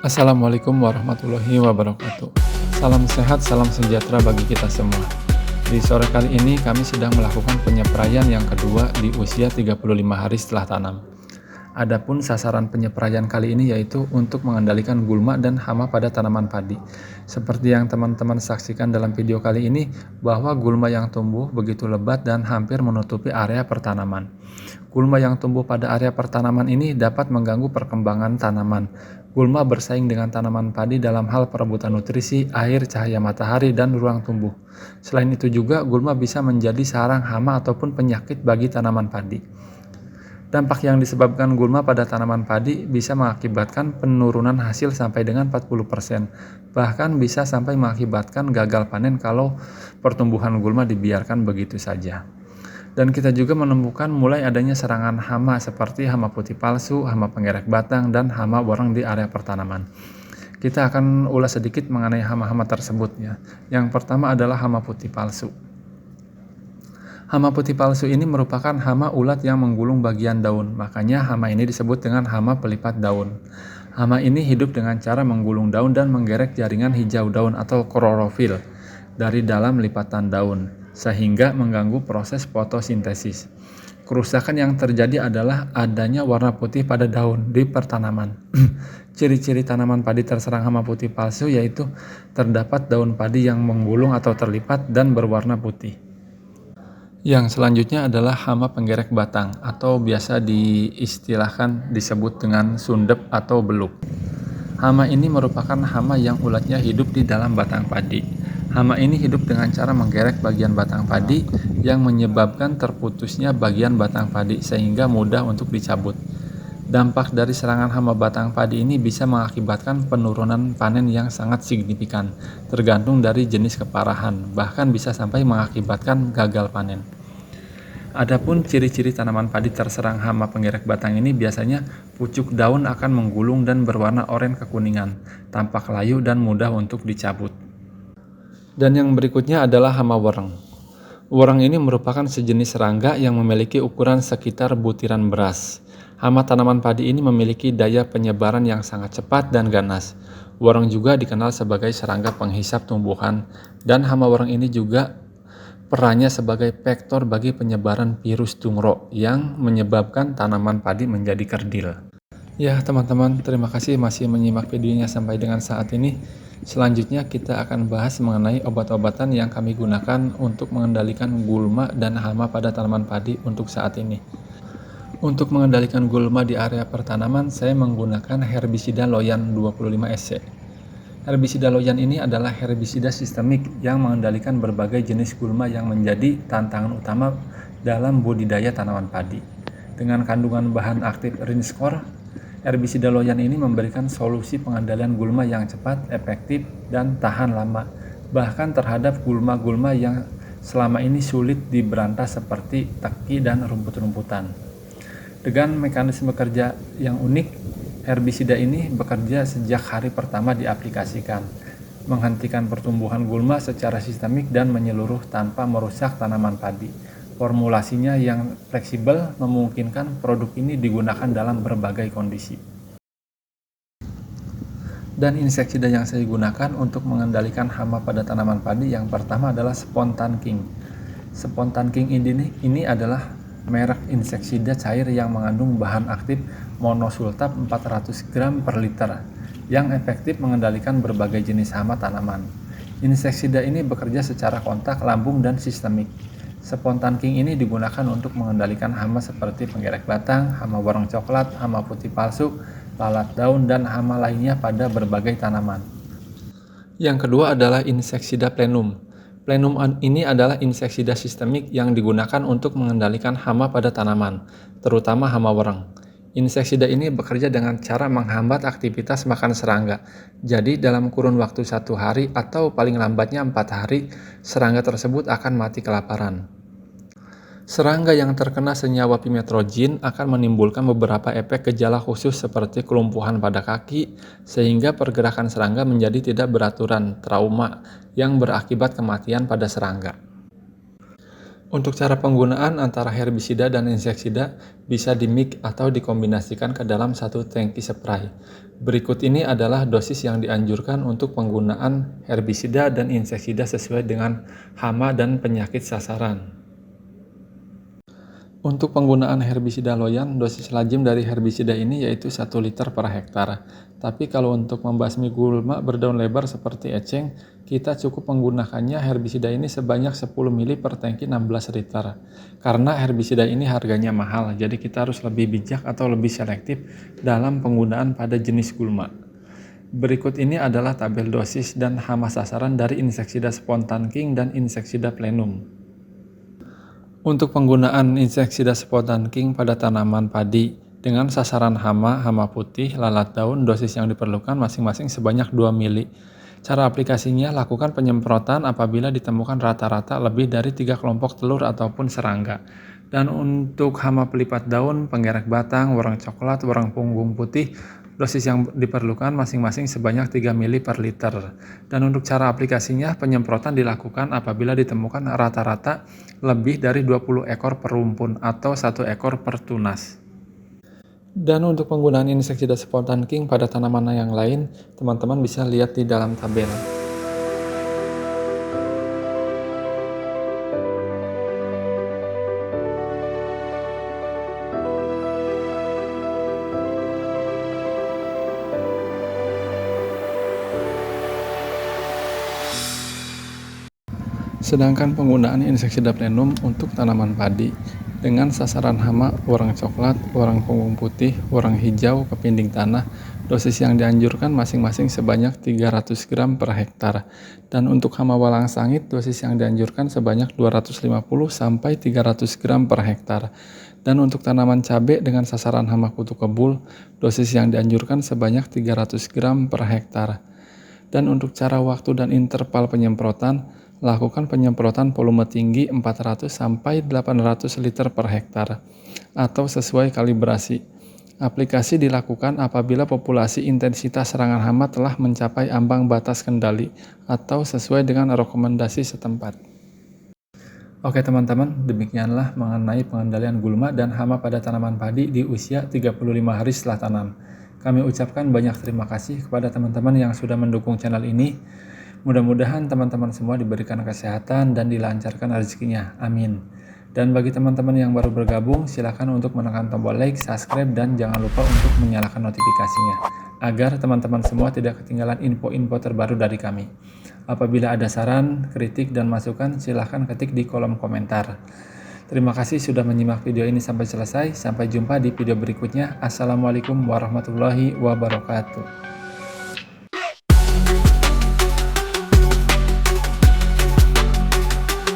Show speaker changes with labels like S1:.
S1: Assalamualaikum warahmatullahi wabarakatuh. Salam sehat, salam sejahtera bagi kita semua. Di sore kali ini kami sedang melakukan penyepraian yang kedua di usia 35 hari setelah tanam. Adapun sasaran penyepraian kali ini yaitu untuk mengendalikan gulma dan hama pada tanaman padi. Seperti yang teman-teman saksikan dalam video kali ini, bahwa gulma yang tumbuh begitu lebat dan hampir menutupi area pertanaman. Gulma yang tumbuh pada area pertanaman ini dapat mengganggu perkembangan tanaman. Gulma bersaing dengan tanaman padi dalam hal perebutan nutrisi, air, cahaya matahari, dan ruang tumbuh. Selain itu juga, gulma bisa menjadi sarang hama ataupun penyakit bagi tanaman padi. Dampak yang disebabkan gulma pada tanaman padi bisa mengakibatkan penurunan hasil sampai dengan 40%, bahkan bisa sampai mengakibatkan gagal panen kalau pertumbuhan gulma dibiarkan begitu saja. Dan kita juga menemukan mulai adanya serangan hama seperti hama putih palsu, hama penggerek batang, dan hama borang di area pertanaman. Kita akan ulas sedikit mengenai hama-hama tersebut ya. Yang pertama adalah hama putih palsu. Hama putih palsu ini merupakan hama ulat yang menggulung bagian daun, makanya hama ini disebut dengan hama pelipat daun. Hama ini hidup dengan cara menggulung daun dan menggerek jaringan hijau daun atau klorofil dari dalam lipatan daun, sehingga mengganggu proses fotosintesis. Kerusakan yang terjadi adalah adanya warna putih pada daun di pertanaman. Ciri-ciri tanaman padi terserang hama putih palsu yaitu terdapat daun padi yang menggulung atau terlipat dan berwarna putih. Yang selanjutnya adalah hama penggerek batang atau biasa diistilahkan disebut dengan sundep atau beluk. Hama ini merupakan hama yang ulatnya hidup di dalam batang padi. Hama ini hidup dengan cara menggerek bagian batang padi yang menyebabkan terputusnya bagian batang padi sehingga mudah untuk dicabut. Dampak dari serangan hama batang padi ini bisa mengakibatkan penurunan panen yang sangat signifikan, tergantung dari jenis keparahan, bahkan bisa sampai mengakibatkan gagal panen. Adapun ciri-ciri tanaman padi terserang hama penggerek batang ini biasanya pucuk daun akan menggulung dan berwarna oranye kekuningan, tampak layu dan mudah untuk dicabut. Dan yang berikutnya adalah hama wereng. Wereng ini merupakan sejenis serangga yang memiliki ukuran sekitar butiran beras. Hama tanaman padi ini memiliki daya penyebaran yang sangat cepat dan ganas. Wereng juga dikenal sebagai serangga penghisap tumbuhan, dan hama wereng ini juga perannya sebagai vektor bagi penyebaran virus tungro yang menyebabkan tanaman padi menjadi kerdil. Ya teman-teman, terima kasih masih menyimak videonya sampai dengan saat ini. Selanjutnya kita akan bahas mengenai obat-obatan yang kami gunakan untuk mengendalikan gulma dan hama pada tanaman padi untuk saat ini. Untuk mengendalikan gulma di area pertanaman, saya menggunakan herbisida Loyan 25 SC. Herbisida Loyan ini adalah herbisida sistemik yang mengendalikan berbagai jenis gulma yang menjadi tantangan utama dalam budidaya tanaman padi. Dengan kandungan bahan aktif Rinskor, herbisida Loyan ini memberikan solusi pengendalian gulma yang cepat, efektif, dan tahan lama, bahkan terhadap gulma-gulma yang selama ini sulit diberantas seperti teki dan rumput-rumputan. Dengan mekanisme kerja yang unik, herbisida ini bekerja sejak hari pertama diaplikasikan, menghentikan pertumbuhan gulma secara sistemik dan menyeluruh tanpa merusak tanaman padi. Formulasinya yang fleksibel memungkinkan produk ini digunakan dalam berbagai kondisi. Dan inseksida yang saya gunakan untuk mengendalikan hama pada tanaman padi yang pertama adalah Spontan King. Spontan King ini adalah merek inseksida cair yang mengandung bahan aktif monosultab 400 gram per liter yang efektif mengendalikan berbagai jenis hama tanaman. Inseksida ini bekerja secara kontak, lambung, dan sistemik. Spontan King ini digunakan untuk mengendalikan hama seperti penggerek batang, hama borong coklat, hama putih palsu, lalat daun, dan hama lainnya pada berbagai tanaman. Yang kedua adalah inseksida Plenum. Plenum ini adalah inseksida sistemik yang digunakan untuk mengendalikan hama pada tanaman, terutama hama wereng. Inseksida ini bekerja dengan cara menghambat aktivitas makan serangga. Jadi dalam kurun waktu 1 hari atau paling lambatnya 4 hari, serangga tersebut akan mati kelaparan. Serangga yang terkena senyawa pimetrozin akan menimbulkan beberapa efek gejala khusus seperti kelumpuhan pada kaki, sehingga pergerakan serangga menjadi tidak beraturan, trauma, yang berakibat kematian pada serangga. Untuk cara penggunaan antara herbisida dan inseksida bisa di-mix atau dikombinasikan ke dalam satu tangki spray. Berikut ini adalah dosis yang dianjurkan untuk penggunaan herbisida dan inseksida sesuai dengan hama dan penyakit sasaran. Untuk penggunaan herbisida loyan, dosis lazim dari herbisida ini yaitu 1 liter per hektar. Tapi kalau untuk membasmi gulma berdaun lebar seperti eceng, kita cukup menggunakannya herbisida ini sebanyak 10 ml per tangki 16 liter. Karena herbisida ini harganya mahal, jadi kita harus lebih bijak atau lebih selektif dalam penggunaan pada jenis gulma. Berikut ini adalah tabel dosis dan hama sasaran dari inseksida spontan king dan inseksida plenum. Untuk penggunaan inseksida spontan king pada tanaman padi dengan sasaran hama putih, lalat daun, dosis yang diperlukan masing-masing sebanyak 2 mili. Cara aplikasinya, lakukan penyemprotan apabila ditemukan rata-rata lebih dari 3 kelompok telur ataupun serangga. Dan untuk hama pelipat daun, penggerek batang, warang coklat, warang punggung putih, dosis yang diperlukan masing-masing sebanyak 3 mili per liter. Dan untuk cara aplikasinya, penyemprotan dilakukan apabila ditemukan rata-rata lebih dari 20 ekor per rumpun atau 1 ekor per tunas. Dan untuk penggunaan inseksida spontan king pada tanaman yang lain, teman-teman bisa lihat di dalam tabel. Sedangkan penggunaan inseksida plenum untuk tanaman padi dengan sasaran hama warang coklat, warang punggung putih, warang hijau, kepinding tanah, dosis yang dianjurkan masing-masing sebanyak 300 gram per hektar. Dan untuk hama walang sangit, dosis yang dianjurkan sebanyak 250 sampai 300 gram per hektar. Dan untuk tanaman cabai dengan sasaran hama kutu kebul, dosis yang dianjurkan sebanyak 300 gram per hektar. Dan untuk cara waktu dan interval penyemprotan, lakukan penyemprotan volume tinggi 400 sampai 800 liter per hektar atau sesuai kalibrasi. Aplikasi dilakukan apabila populasi intensitas serangan hama telah mencapai ambang batas kendali atau sesuai dengan rekomendasi setempat. Oke teman-teman, demikianlah mengenai pengendalian gulma dan hama pada tanaman padi di usia 35 hari setelah tanam. Kami ucapkan banyak terima kasih kepada teman-teman yang sudah mendukung channel ini. Mudah-mudahan teman-teman semua diberikan kesehatan dan dilancarkan rezekinya. Amin. Dan bagi teman-teman yang baru bergabung, silakan untuk menekan tombol like, subscribe, dan jangan lupa untuk menyalakan notifikasinya, agar teman-teman semua tidak ketinggalan info-info terbaru dari kami. Apabila ada saran, kritik, dan masukan, silakan ketik di kolom komentar. Terima kasih sudah menyimak video ini sampai selesai. Sampai jumpa di video berikutnya. Assalamualaikum warahmatullahi wabarakatuh.